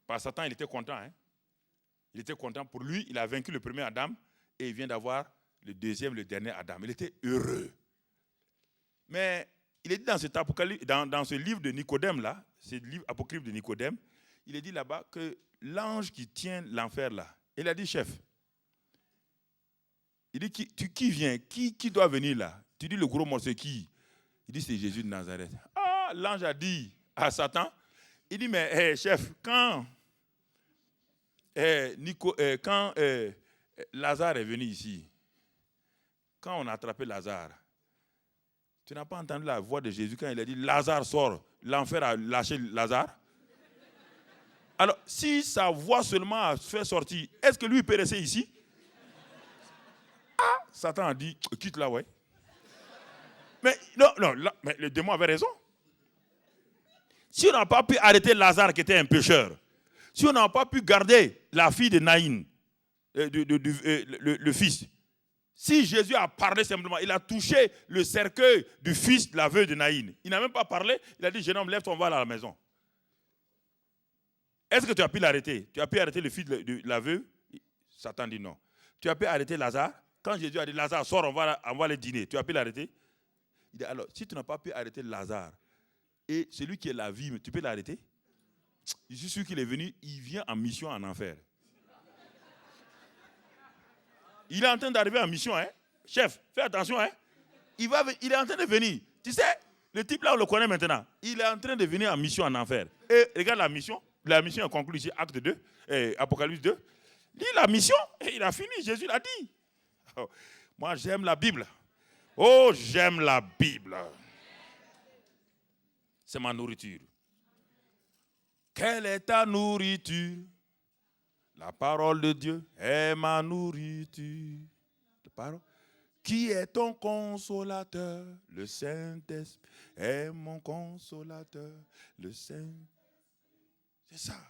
Par Satan, il était content. Hein? Il était content pour lui, il a vaincu le premier Adam et il vient d'avoir le deuxième, le dernier Adam. Il était heureux. Mais il est dit dans cet apocalypse, dans ce livre de Nicodème là, ce livre apocryphe de Nicodème, il est dit là-bas que l'ange qui tient l'enfer là, il a dit chef, il dit qui vient, qui doit venir là? Tu dis le gros morceau qui? Il dit c'est Jésus de Nazareth. Ah, l'ange a dit à Satan, il dit mais chef, quand Lazare est venu ici, quand on a attrapé Lazare, tu n'as pas entendu la voix de Jésus quand il a dit Lazare sort, l'enfer a lâché Lazare? Alors, si sa voix seulement a fait sortir, est-ce que lui il peut rester ici? Ah, Satan a dit quitte là, ouais. Mais non, là, mais le démon avait raison. Si on n'a pas pu arrêter Lazare qui était un pécheur, si on n'a pas pu garder la fille de Naïn, le fils, si Jésus a parlé simplement, il a touché le cercueil du fils de la veuve de Naïn, il n'a même pas parlé, il a dit jeune homme, lève-toi, on va à la maison. Est-ce que tu as pu l'arrêter? Tu as pu arrêter le fils de la veuve? Satan dit non. Tu as pu arrêter Lazare? Quand Jésus a dit Lazare, sors, on va aller dîner, tu as pu l'arrêter? Il dit alors, si tu n'as pas pu arrêter Lazare, et celui qui est la vie, tu peux l'arrêter? Je suis sûr qu'il est venu, il vient en mission en enfer. Il est en train d'arriver en mission, hein? Chef, fais attention, hein? Il est en train de venir. Tu sais, le type là, on le connaît maintenant. Il est en train de venir en mission en enfer. Et regarde la mission. La mission est conclue ici, acte 2, Apocalypse 2. Lis la mission, et il a fini, Jésus l'a dit. Oh, moi, j'aime la Bible. Oh, j'aime la Bible. C'est ma nourriture. Quelle est ta nourriture? La parole de Dieu est ma nourriture. La parole. Qui est ton consolateur? Le Saint-Esprit est mon consolateur. Le Saint. C'est ça.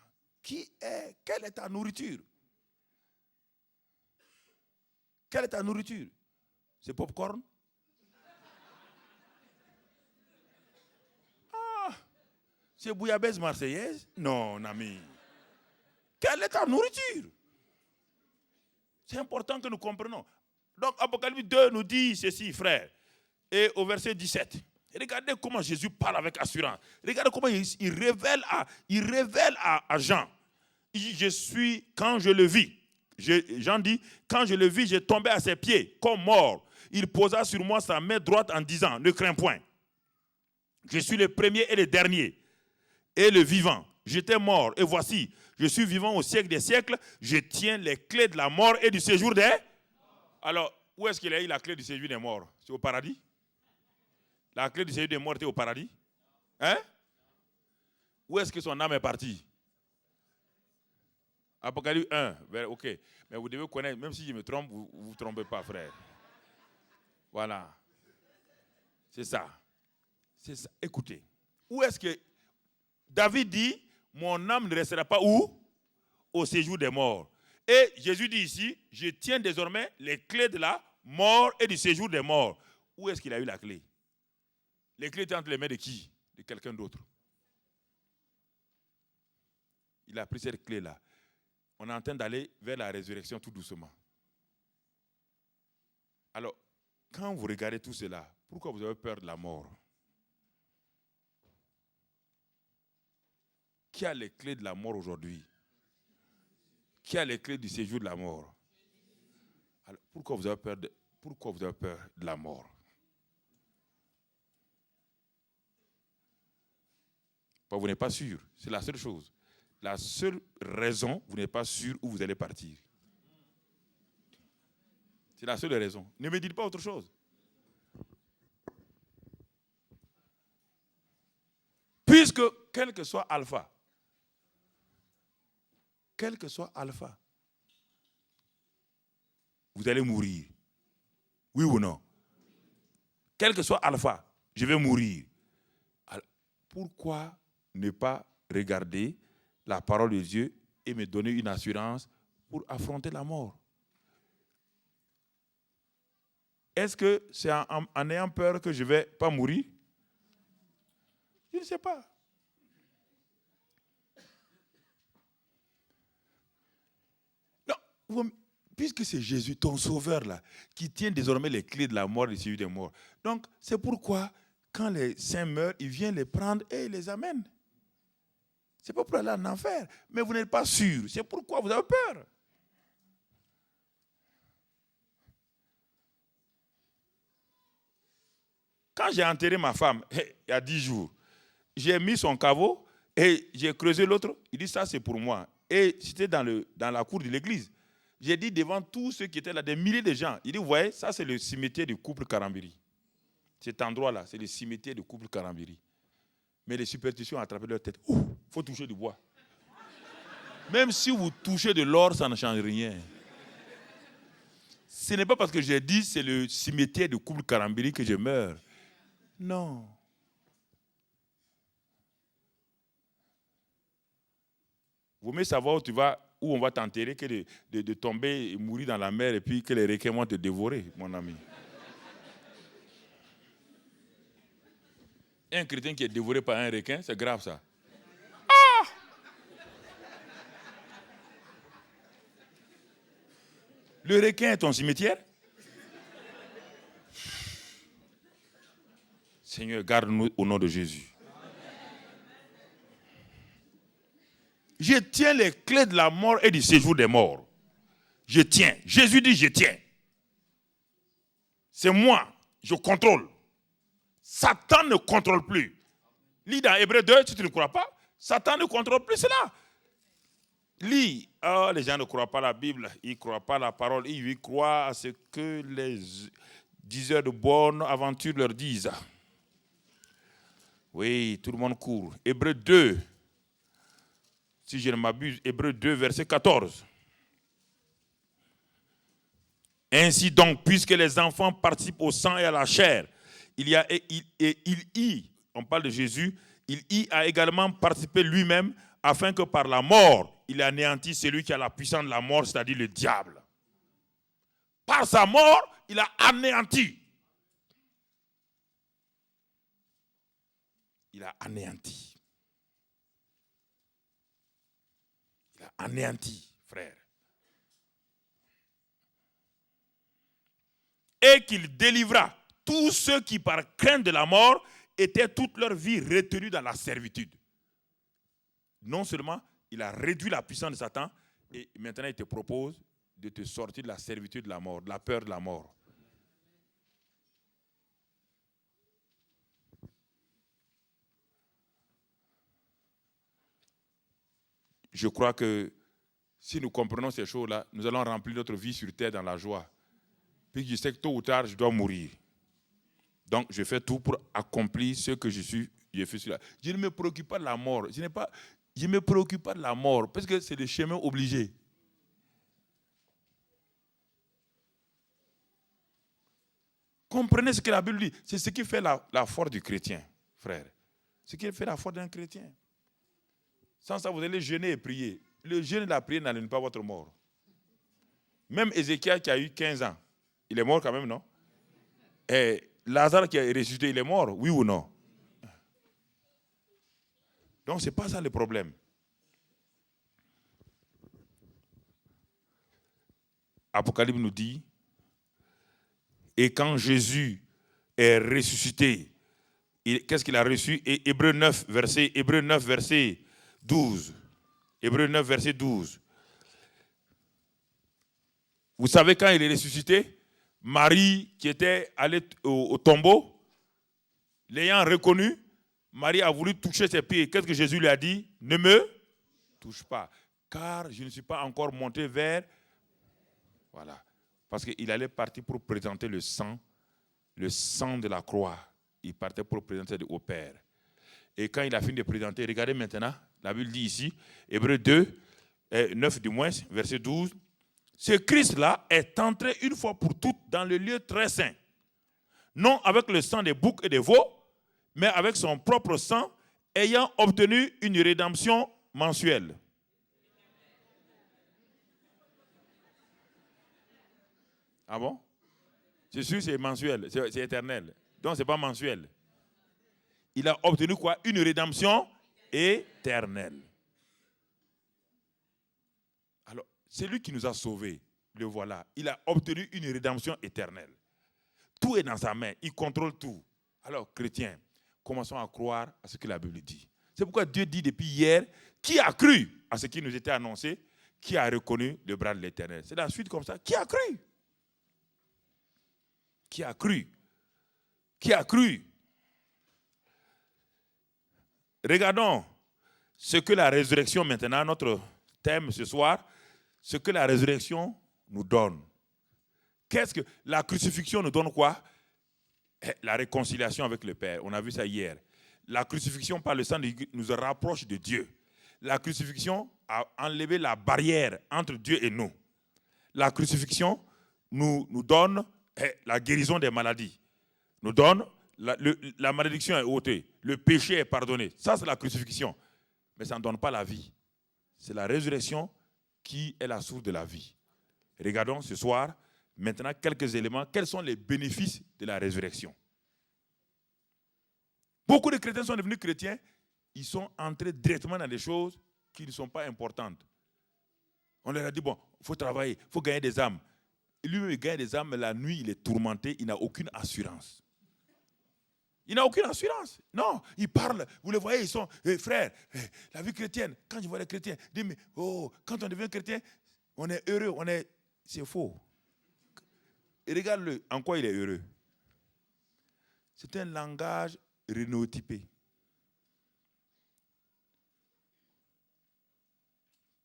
Quelle est ta nourriture? Quelle est ta nourriture? C'est popcorn? Ah, c'est bouillabaisse marseillaise? Non, ami. Quelle est ta nourriture? C'est important que nous comprenions. Donc, Apocalypse 2 nous dit ceci, frère. Et au verset 17, regardez comment Jésus parle avec assurance. Regardez comment il révèle à Jean. Il dit, quand je le vis, Jean dit, quand je le vis, j'ai tombé à ses pieds comme mort. Il posa sur moi sa main droite en disant, ne crains point. Je suis le premier et le dernier et le vivant. J'étais mort et voici, je suis vivant au siècle des siècles. Je tiens les clés de la mort et du séjour des... Alors, où est-ce qu'il a eu la clé du séjour des morts? C'est au paradis? La clé du séjour des morts était au paradis? Hein? Où est-ce que son âme est partie? Apocalypse 1, ok. Mais vous devez connaître, même si je me trompe, vous ne vous trompez pas, frère. Voilà. C'est ça. C'est ça. Écoutez. Où est-ce que David dit, mon âme ne restera pas où? Au séjour des morts. Et Jésus dit ici, je tiens désormais les clés de la mort et du séjour des morts. Où est-ce qu'il a eu la clé? Les clés étaient entre les mains de qui? De quelqu'un d'autre. Il a pris cette clé-là. On est en train d'aller vers la résurrection tout doucement. Alors, quand vous regardez tout cela, pourquoi vous avez peur de la mort? Qui a les clés de la mort aujourd'hui? Qui a les clés du séjour de la mort? Alors, pourquoi vous avez peur de la mort? Vous n'êtes pas sûr. C'est la seule chose. La seule raison, vous n'êtes pas sûr où vous allez partir. C'est la seule raison. Ne me dites pas autre chose. Puisque, quel que soit alpha, vous allez mourir. Oui ou non? Quel que soit alpha, je vais mourir. Alors, pourquoi ne pas regarder la parole de Dieu et me donner une assurance pour affronter la mort? Est-ce que c'est en ayant peur que je ne vais pas mourir? Je ne sais pas. Non, puisque c'est Jésus, ton sauveur, là, qui tient désormais les clés de la mort et du séjour des morts. Donc, c'est pourquoi quand les saints meurent, il vient les prendre et il les amène. C'est pas pour aller en enfer, mais vous n'êtes pas sûr. C'est pourquoi vous avez peur. Quand j'ai enterré ma femme, il y a 10 jours, j'ai mis son caveau et j'ai creusé l'autre. Il dit, ça c'est pour moi. Et c'était dans la cour de l'église. J'ai dit devant tous ceux qui étaient là, des milliers de gens. Il dit, vous voyez, ça c'est le cimetière du couple Karambiri. Cet endroit-là, c'est le cimetière du couple Karambiri. Mais les superstitions ont attrapé leur tête. Il faut toucher du bois. Même si vous touchez de l'or, ça ne change rien. Ce n'est pas parce que j'ai dit c'est le cimetière du couple Karambiri que je meurs. Non. Vaut mieux savoir où on va t'enterrer que de tomber et mourir dans la mer et puis que les requins vont te dévorer, mon ami. Un chrétien qui est dévoré par un requin, c'est grave ça. Ah! Le requin est ton cimetière? Seigneur, garde-nous au nom de Jésus. Je tiens les clés de la mort et du séjour des morts. Je tiens. Jésus dit, je tiens. C'est moi. Je contrôle. Satan ne contrôle plus. Lis dans Hébreux 2, si tu ne crois pas, Satan ne contrôle plus cela. Lis. Oh, les gens ne croient pas à la Bible, ils ne croient pas à la parole, ils croient à ce que les diseurs de bonnes aventures leur disent. Oui, tout le monde court. Hébreux 2. Si je ne m'abuse, Hébreux 2, verset 14. Ainsi donc, puisque les enfants participent au sang et à la chair, on parle de Jésus, il y a également participé lui-même, afin que par la mort, il anéantisse celui qui a la puissance de la mort, c'est-à-dire le diable. Par sa mort, il a anéanti. Il a anéanti. Il a anéanti, frère. Et qu'il délivra tous ceux qui, par crainte de la mort, étaient toute leur vie retenus dans la servitude. Non seulement il a réduit la puissance de Satan, et maintenant il te propose de te sortir de la servitude de la mort, de la peur de la mort. Je crois que si nous comprenons ces choses-là, nous allons remplir notre vie sur terre dans la joie. Puis je sais que tôt ou tard, je dois mourir. Donc, je fais tout pour accomplir ce que je fais sur la. Je ne me préoccupe pas de la mort. Je ne me préoccupe pas de la mort, parce que c'est le chemin obligé. Comprenez ce que la Bible dit. C'est ce qui fait la force du chrétien, frère. Ce qui fait la force d'un chrétien. Sans ça, vous allez jeûner et prier. Le jeûne et la prière n'annulent pas votre mort. Même Ézéchiel qui a eu 15 ans, il est mort quand même, non? Et Lazare qui est ressuscité, il est mort, oui ou non? Donc, ce n'est pas ça le problème. Apocalypse nous dit, et quand Jésus est ressuscité, qu'est-ce qu'il a reçu? Et Hébreux 9, verset 12. Hébreux 9, verset 12. Vous savez, quand il est ressuscité, Marie, qui était allée au tombeau, l'ayant reconnu, Marie a voulu toucher ses pieds. Qu'est-ce que Jésus lui a dit? Ne me touche pas, car je ne suis pas encore monté vers... Voilà. Parce qu'il allait partir pour présenter le sang de la croix. Il partait pour présenter au Père. Et quand il a fini de présenter, regardez maintenant, la Bible dit ici, Hébreux 2, 9 du moins, verset 12, ce Christ-là est entré une fois pour toutes dans le lieu très saint, non avec le sang des boucs et des veaux, mais avec son propre sang, ayant obtenu une rédemption mensuelle. Ah bon? C'est sûr, c'est mensuel, c'est éternel. Donc, ce n'est pas mensuel. Il a obtenu quoi? Une rédemption éternelle. Alors, c'est lui qui nous a sauvés. Le voilà. Il a obtenu une rédemption éternelle. Tout est dans sa main. Il contrôle tout. Alors, chrétiens, commençons à croire à ce que la Bible dit. C'est pourquoi Dieu dit depuis hier, qui a cru à ce qui nous était annoncé, qui a reconnu le bras de l'Éternel. C'est la suite comme ça. Qui a cru? Qui a cru? Qui a cru? Regardons ce que la résurrection, maintenant, notre thème ce soir, ce que la résurrection nous donne. Qu'est-ce que la crucifixion nous donne quoi? La réconciliation avec le Père. On a vu ça hier. La crucifixion par le sang nous rapproche de Dieu. La crucifixion a enlevé la barrière entre Dieu et nous. La crucifixion nous donne la guérison des maladies. Nous donne la malédiction est ôtée. Le péché est pardonné. Ça, c'est la crucifixion. Mais ça ne donne pas la vie. C'est la résurrection qui est la source de la vie. Regardons ce soir, maintenant, quelques éléments. Quels sont les bénéfices de la résurrection? Beaucoup de chrétiens sont devenus chrétiens. Ils sont entrés directement dans des choses qui ne sont pas importantes. On leur a dit, bon, il faut travailler, il faut gagner des âmes. Et lui-même, il gagne des âmes, mais la nuit, il est tourmenté, il n'a aucune assurance. Il n'a aucune assurance. Non, ils parlent. Vous les voyez, ils sont frères. La vie chrétienne, quand je vois les chrétiens, je dis, mais quand on devient chrétien, on est heureux. C'est faux. Et regarde-le, en quoi il est heureux. C'est un langage rénotypé.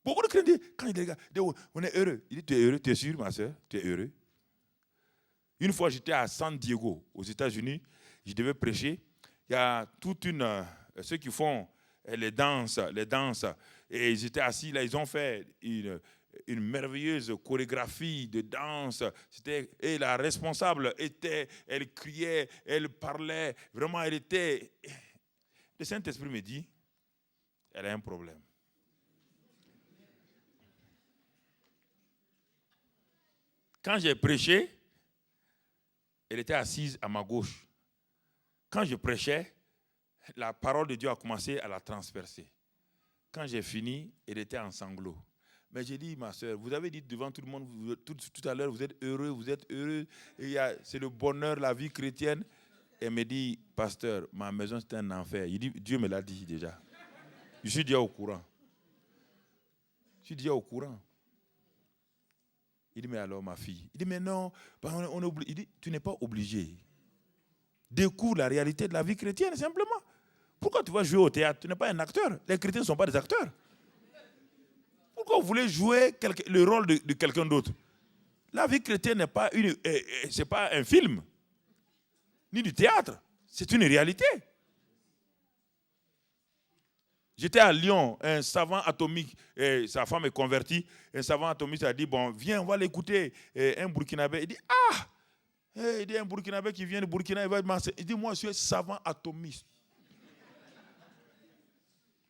Beaucoup de chrétiens, quand ils regardent, on est heureux. Il dit, tu es heureux, tu es sûr, ma soeur, tu es heureux. Une fois, j'étais à San Diego, aux États-Unis. Je devais prêcher. Il y a ceux qui font les danses. Et ils étaient assis là, ils ont fait une merveilleuse chorégraphie de danse. Et la responsable elle criait, elle parlait. Vraiment, elle était... Le Saint-Esprit me dit, elle a un problème. Quand j'ai prêché, elle était assise à ma gauche. Quand je prêchais, la parole de Dieu a commencé à la transpercer. Quand j'ai fini, elle était en sanglots. Mais j'ai dit, ma soeur, vous avez dit devant tout le monde, tout à l'heure, vous êtes heureux. C'est le bonheur, la vie chrétienne. Elle me dit, pasteur, ma maison c'est un enfer. Il dit, Dieu me l'a dit déjà. Je suis déjà au courant. Il dit, mais alors ma fille? Il dit, mais non, il dit, tu n'es pas obligé. Découvre la réalité de la vie chrétienne, simplement. Pourquoi tu vas jouer au théâtre? Tu n'es pas un acteur. Les chrétiens ne sont pas des acteurs. Pourquoi vous voulez jouer le rôle de quelqu'un d'autre? La vie chrétienne n'est pas c'est pas un film, ni du théâtre. C'est une réalité. J'étais à Lyon, un savant atomique, sa femme est convertie, un savant atomique a dit, bon, viens, on va l'écouter. Un Burkinabé, il dit, il dit un Burkinabé qui vient de Burkina, il dit, moi, je suis savant atomiste.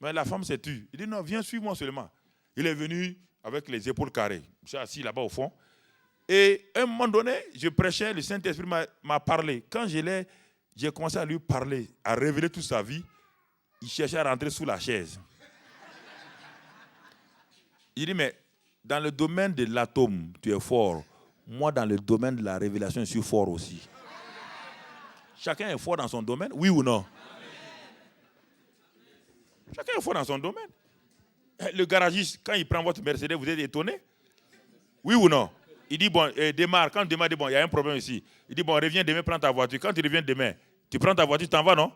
Mais la femme s'est tue. Il dit, non, viens, suis-moi seulement. Il est venu avec les épaules carrées. Je suis assis là-bas au fond. Et à un moment donné, je prêchais, le Saint-Esprit m'a parlé. Quand j'ai commencé à lui parler, à révéler toute sa vie, il cherchait à rentrer sous la chaise. Il dit, mais dans le domaine de l'atome, tu es fort. Moi, dans le domaine de la révélation, je suis fort aussi. Chacun est fort dans son domaine, oui ou non? Chacun est fort dans son domaine. Le garagiste, quand il prend votre Mercedes, vous êtes étonné? Oui ou non? Il dit, bon, démarre. Quand il démarre, il dit, bon, il y a un problème ici. Il dit, bon, reviens demain, prends ta voiture. Quand tu reviens demain, tu prends ta voiture, tu t'en vas, non?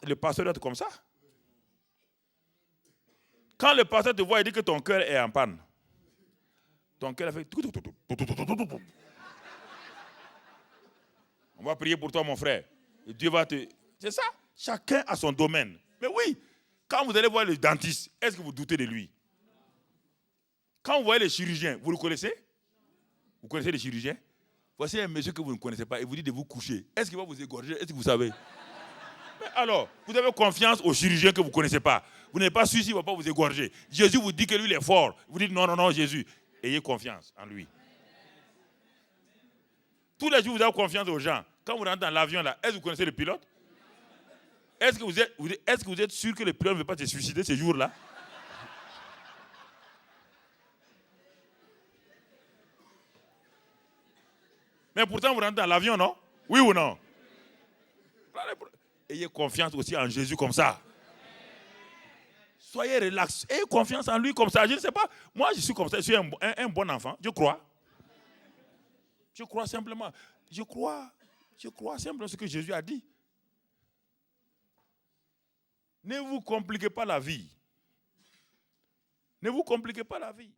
Le pasteur doit être comme ça. Quand le pasteur te voit, il dit que ton cœur est en panne. Ton cœur a fait... On va prier pour toi, mon frère. Et Dieu va te... C'est ça. Chacun a son domaine. Mais oui, quand vous allez voir le dentiste, est-ce que vous doutez de lui? Quand vous voyez les chirurgiens, vous le connaissez? Vous connaissez les chirurgiens? Voici un monsieur que vous ne connaissez pas et vous dit de vous coucher. Est-ce qu'il va vous égorger? Est-ce que vous savez? Mais alors, vous avez confiance au chirurgien que vous ne connaissez pas. Vous n'êtes pas sûr s'il ne va pas vous égorger. Jésus vous dit que lui, il est fort. Vous dites non, non, non, Jésus. Ayez confiance en lui. Tous les jours, vous avez confiance aux gens. Quand vous rentrez dans l'avion, là, est-ce que vous connaissez le pilote? Est-ce que vous êtes sûr que le pilote ne veut pas se suicider ce jour-là? Mais pourtant, vous rentrez dans l'avion, non? Oui ou non? Ayez confiance aussi en Jésus comme ça. Soyez relax. Ayez confiance en lui comme ça. Je ne sais pas. Moi, je suis comme ça. Je suis un bon enfant. Je crois. Je crois simplement. Je crois simplement ce que Jésus a dit. Ne vous compliquez pas la vie. Ne vous compliquez pas la vie.